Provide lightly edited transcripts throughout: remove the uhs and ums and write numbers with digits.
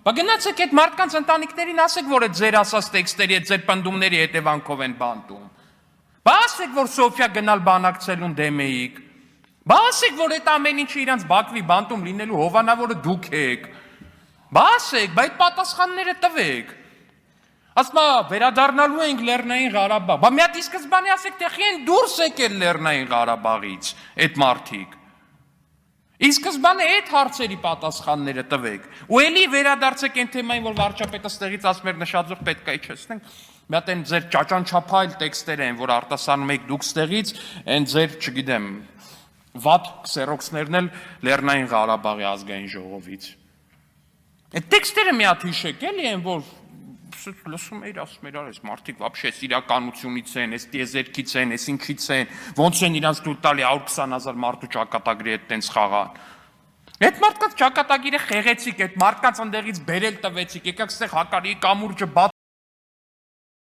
Բա գնացեք այդ մարդկանց ընտանիքներին ասեք, որ այդ ձեր ասած տեքստերի, այդ ձեր պնդումների հետևանքով են բանտում։ Բա ասեք, որ Սոֆիա գնալ բանակցելուն դեմ էիք։ Բա ասեք, որ այդ ամեն ինչը իրանց Բաքվի բանտում լինելու հովանավորը դուք եք։ Բա ասեք, բա այդ պատասխանները տվեք։ Ասма վերադառնալու ենք Լեռնային Ղարաբաղ։ Բա մի հատ ի սկզբանե ասեք, թե խի են դուրս եկել Լեռնային Ղարաբաղից այդ մարդիկ։ Ի սկզբանե այդ հարցերի պատասխանները տվեք։ Ու էլի վերադարձեք այն թեմային, որ վարչապետը ստեղից ասում էր նշաձող պետք է իջեցնենք։ Մի հատ այն ձեր ճաճանչափայլ տեքստերը են, որ արտասանում եք դուք ստեղից, այն ձեր, չգիտեմ, վատ քսերոքսներն էլ Լեռնային Ղարաբաղի ազգային ժողովից։ Այդ տեքստերը մի հատ հիշեք, էլի են, որ լսում էիր, ասում էր, այս մարդիկ вообще իրականությունից են, այս տիեզերքից են, այս ինչից են, ոնց են իրանց դուր տալի 120,000 մարդու ճակատագրի հետ տենց խաղան։ Այդ մարդկանց ճակատագիրը խեղեցիք, այդ մարդկանց ընդեղից բերել տվեցիք, եկաք ստեղ հակարի կամուրջը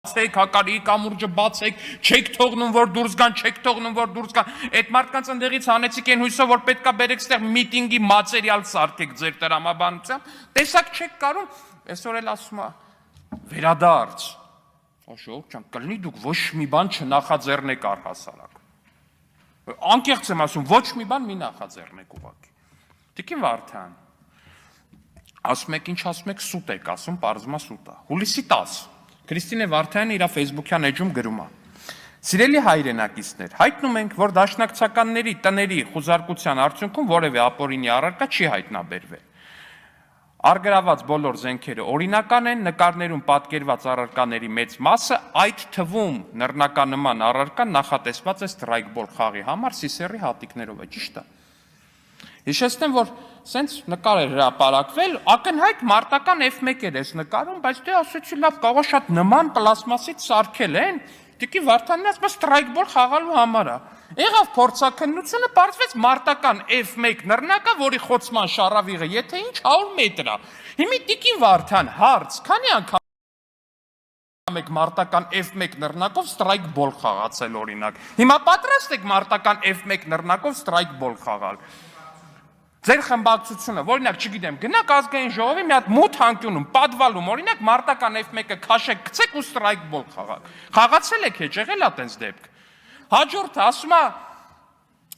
բացեք, հակարի կամուրջը բացեք, չեք թողնում, որ դուրս գան, չեք թողնում, որ դուրս գան։ Այդ մարդկանց ընդեղից հանեցիք այն հույսով, որ պետքա բերեք ստեղ միտինգի մատերիալ սարքեք ձեր տրամաբանությամբ, տեսակ չեք կարում, այսօր էլ ասում է վերադարձ, աշոք ջան, կլինի դուք ոչ մի բան չնախաձեռնեք առհասարակ։ Անկեղծ եմ ասում, ոչ մի բան մի նախաձեռնեք ուղղակի։ Տիկին Վարդան, ասում եք ինչ ասում եք, սուտ եք ասում, պարզմա սուտ է։ Հուլիսի 10 Քրիստինե Վարդյանը իր Facebook-յան էջում գրում է. Սիրելի հայրենակիցներ, հայտնում ենք, որ դաշնակցականների տների խուզարկության արդյունքում որևէ ապօրինի առարկա չի հայտնաբերվել։ Արգրաված բոլոր զենքերը օրինական են, նկարներում պատկերված առարկաների մեծ մասը, այդ թվում նռնականման առարկան նախատեսված է ստրայքբոլ խաղի համար Սիսեռի հատիկներով է, ճիշտ է։ Հիշեցնեմ, որ սենց նկար էր հրապարակվել, ակնհայտ մարտական F1 էր այս նկարում, բայց դե ասեցի լավ, կարող է շատ նման պլաստմասից սարքել են, Տիկին Վարդանն ասում է ստրայքբոլ խաղալու համար է։ Եղավ փորձաքննությունը, պարզվեց մարտական F1 նռնակա, որի խոցման շարավիղը եթե ինչ 100 մետր է։ Հիմա Տիկին Վարդան հարց, քանի անգամ եք մարտական F1 նռնակով ստրայքբոլ խաղացել օրինակ։ Հիմա պատրաստ եք մարտական F1 նռնակով ստրայքբոլ խաղալ։ Ձեր խմբակցությունը, օրինակ, չգիտեմ, գնաք ազգային ժողովի մի հատ մութ անկյունում, պատվալում, օրինակ, մարտական F1-ը քաշեք, գցեք ու ստրայքբոլ խաղաք։ Խաղացել եք հեչ, եղել է տենց դեպք։ Հաջորդը ասում է,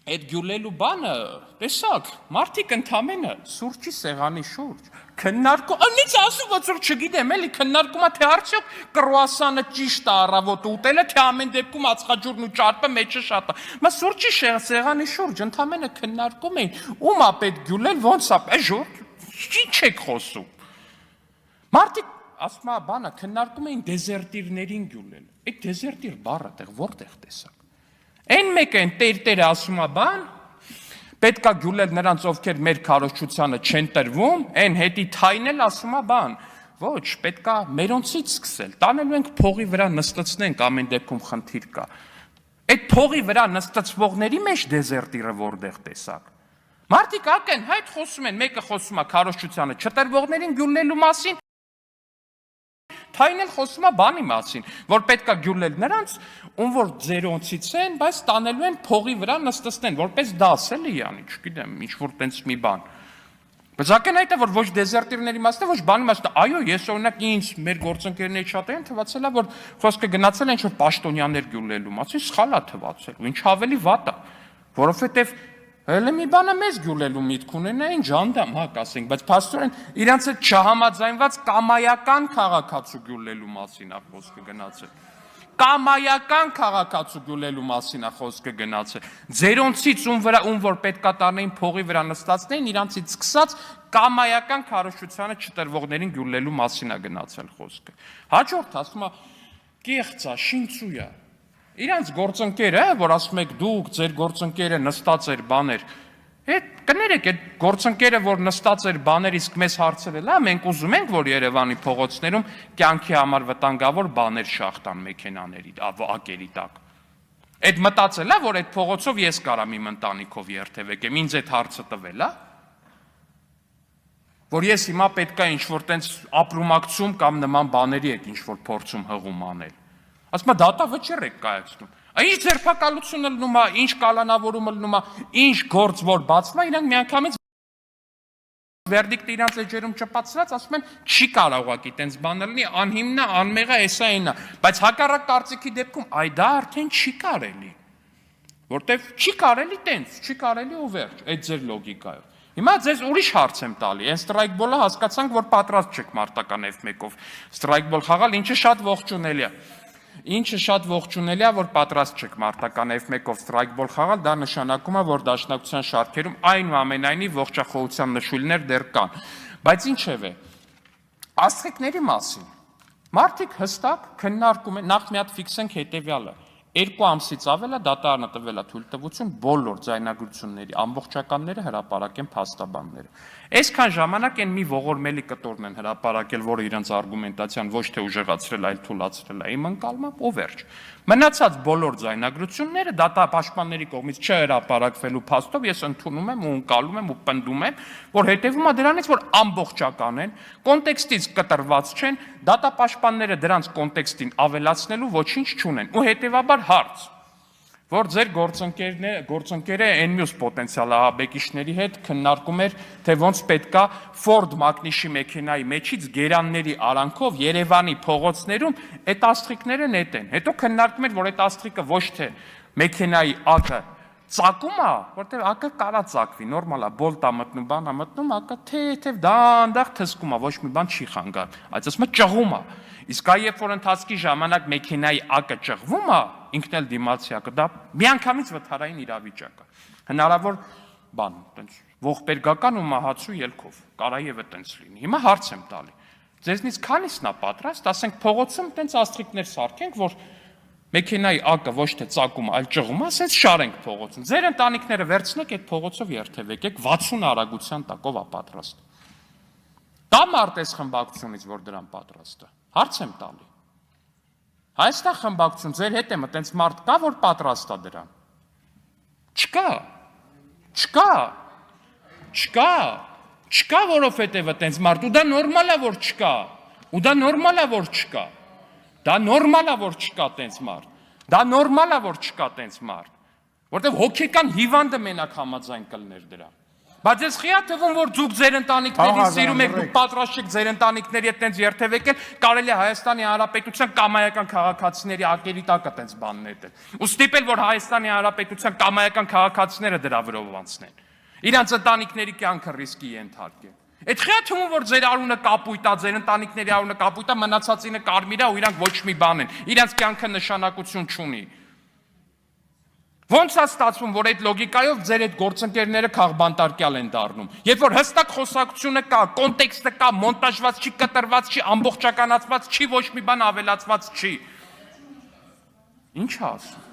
այդ գյուլելու բանը, տեսակ, մարդիկ ընդամենը սուրճի սեղանի շուրջ քննարկում, անից ասում ոնց որ չգիտեմ, էլի քննարկում է թե արդյոք կրուասանը ճիշտ է առավոտը ուտելը, թե ամեն դեպքում ածխաջուրն ու ճարպը մեջը շատ է։ Մա սուրճի սեղանի շուրջ ընդամենը քննարկում էին, ում է պետք գյուլել, ոնց է, ժողովուրդ, ինչ եք խոսում։ Մարդիկ ասում է բանը քննարկում էին դեզերտիրներին գյուլել։ Այդ դեզերտիր բառը տեղ որտեղ տեսակ։ Այն մեկը այն տերտերը ասում է բան, պետք է գյուլել նրանց, ովքեր մեր քարոզչությանը չեն տրվում, այն հետի թայն էլ ասում է բան, ոչ, պետք է մերոնցից սկսել, տանելու ենք փողի վրա նստեցնենք, ամեն դեպքում խնդիր կա։ Այդ փողի վրա նստեցվողների մեջ դեզերտիրը որտեղ տեսակ։ Մարդիկ ակնհայտ խոսում են, մեկը խոսում է քարոզչությանը չտրվողներին գյուլելու մասին, թայն էլ խոսում է բանի մասին, որ պետք է գյուլել նրանց, ում որ ձերոնցից են, բայց տանելու են փողի վրա նստեցնեն, որպես դաս էլի յանի, չգիտեմ, ինչ-որ տենց մի բան։ Բայց ակնհայտ է, որ ոչ դեզերտիրների մասն է, ոչ բանի մասն է, այո, ես օրինակ ինձ մեր գործընկերների շատ են թվացել է, որ խոսքը գնացել են ինչ-որ պաշտոնյաներ գյուլելու մասին, սխալ է թվացել, ինչ ավելի վատ է, որովհետև Հələ մի բանը մեզ գյուլելու միտք ունենային ժանդամ, հա, կասենք, բայց փաստորեն իրանց այդ չհամաձայնված կամայական քաղաքացու գյուլելու մասին է խոսքը գնացել։ Կամայական քաղաքացու գյուլելու մասին է խոսքը գնացել։ Ձերոնցից ում որ պետքա տանեին փողի վրա նստածներին, իրանցից սկսած կամայական քարոզչությանը չտրվողներին գյուլելու մասին է գնացել խոսքը։ Հաջորդ ասում է կեղծ է, շինծու է։ Իրանց գործընկերը, որ ասում եք դուք, ձեր գործընկերը նստած էր բաներ, այդ կներեք, այդ գործընկերը, որ նստած էր բաներ, իսկ մեզ հարցրել է, մենք ուզում ենք, որ Երևանի փողոցներում կյանքի համար վտանգավոր բաներ շախտան մեքենաների, ակերի տակ։ Այդ մտածել է, որ այդ փողոցով ես կարամ իմ ընտանիքով երթևեկեմ, ինձ այդ հարցը տվել է, որ ես հիմա պետք է ինչ-որ տենց ապրումակցում կամ նման բաների եք ինչ-որ փորձում հղում անել։ Ասում է դատավճիռ եք կայացնում։ Ինչ ձերբակալությունը լնում է, ինչ կալանավորումը լնում է, ինչ գործ որ բացվում է, իրանք միանգամից Վերդիկտը իրանց էջերում չպացրած, ասում են չի կարող ուղղակի տենց բանը լինի, անհիմնա, անմեղա, էսա այնա, բայց հակառակ կարծիքի դեպքում այ դա արդեն չի կարելի, որտեվ չի կարելի տենց, չի կարելի ու վերջ, այդ ձեր լոգիկայով։ Հիմա ձեզ ուրիշ հարց եմ տալի, այն ստրայքբոլը հասկացանք, որ պատրաստ չեք մարտական F1-ով ստրայքբոլ խաղալ, ինչը շատ ողջունելի է։ Ինչը շատ ողջունելի է, որ պատրաստ չեք մարտական F1-ով ստրայքբոլ խաղալ, դա նշանակում է, որ դաշնակցության շարքերում այնուամենայնիվ ողջախոհության նշույլներ դեռ կան։ Բայց ինչևէ, աստղիկների մասին մարդիկ հստակ քննարկում են, նախ մի հատ ֆիքսենք հետևյալը։ 2 ամսից ավել է դատարանը տվել է թույլտվություն բոլոր ձայնագրությունների ամբողջականները հրապարակեն փաստաբանները։ Այսքան ժամանակ այն մի ողորմելի կտորն են հրապարակել, որը իրենց արգումենտացիան ոչ թե ուժեղացրել, այլ թուլացրել է իմ ընկալմամբ, ու վերջ։ Մնացած բոլոր ձայնագրությունները դատապաշտպանների կողմից չհրապարակվելու փաստով ես ընդունում եմ ու ընկալում եմ ու պնդում եմ, որ հետևում է դրանից, որ ամբողջական են, կոնտեքստից կտրված չեն, դատապաշտպանները դրանց կոնտեքստին ավելացնելու ոչինչ չունեն, ու հետևաբար հարց, որ ձեր գործընկերը այն մյուս պոտենցիալ ահաբեկիչների հետ քննարկում էր, թե ոնց պետքա Ford Mach-ի մեքենայի մեջից գերանների արանքով Երևանի փողոցներում այդ աստղիկները նետեն։ Հետո քննարկում էր, որ այդ աստղիկը ոչ թե մեքենայի ակը ծակում է, որտեղ ակը կարա ծակվի, նորմալ է, բոլտա մտնում, բանա մտնում, ակը թեթև դանդաղ թսկում է, ոչ մի բան չի խանգարում, այս ասում է ճղում է։ Իսկ այ երբ որ ընթացքի ժամանակ մեքենայի ակը ճղվում է, ինքն էլ դիմացի ակը, դա միանգամից վթարային իրավիճակ է։ Հնարավոր բան, տենց ողբերգական ու մահացու ելքով, կարա եւ այտենց լինի։ Հիմա հարց եմ տալի։ Ձեզնից քանիսն է պատրաստ, ասենք փողոցում տենց աստղիկներ սարքենք, որ մեքենայի ակը ոչ թե ծակում, այլ ճղում է, ասենց շարենք փողոցում։ Ձեր ընտանիքները վերցնեք այդ փողոցով երթևեք, 60 արագության տակով է պատրաստ։ Դա մարդ էս խմբակցությունից, որ դրան պատրաստ է։ Հարց եմ տալի։ Հայաստան խմբակցություն ձեր հետ եմ, այտենց մարդ կա, որ պատրաստ է դրան։ Չկա։ Չկա։ Չկա։ Չկա, որովհետև այտենց մարդ, ու դա նորմալ է, որ չկա։ Ու դա նորմալ է, որ չկա։ Դա նորմալ է, որ չկա տենց մարդ։ Դա նորմալ է, որ չկա տենց մարդ։ Որտեվ հոգեկան հիվանդը մենակ համաձայն կլներ դրան։ Բայց ես խիա թվում, որ դուք ձեր ընտանիքներին սիրում եք, դուք պատրաստ եք ձեր ընտանիքների հետ տենց երթևեկել, կարելի է Հայաստանի Հանրապետության կամայական քաղաքացիների ակերի տակը տենց բանն նետել։ Ու ստիպել, որ Հայաստանի Հանրապետության կամայական քաղաքացիները դրա վրով անցնեն։ Իրանց ընտանիքների կյանքը ռիսկի ենթարկեն։ Այդ խիա թվում, որ ձեր արունը կապույտ է, ձեր ընտանիքների արունը կապույտ է, մնացածինը կարմիր է ու իրանք ոչ մի բան են։ Իրանց կյանքը նշանակություն չունի։ Ոնց է ստացվում, որ այդ լոգիկայով ձեր այդ գործընկերները քաղբանտարկյալ են դառնում։ Երբ որ հստակ խոսակցությունը կա, կոնտեքստը կա, մոնտաժված չի, կտրված չի, ամբողջականացված չի, ոչ մի բան ավելացված չի։ Ինչ է ասում։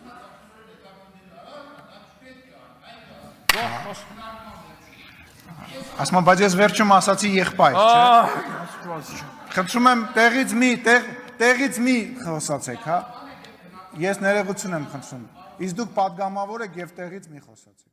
Ասում եմ, բայց ես վերջում ասացի եղբայր, չէ։ Խնդրում եմ տեղից մի խոսացեք, հա։ Ես ներողություն եմ խնդրում։ Իսկ դուք պատգամավոր եք եւ տեղից մի խոսացեք։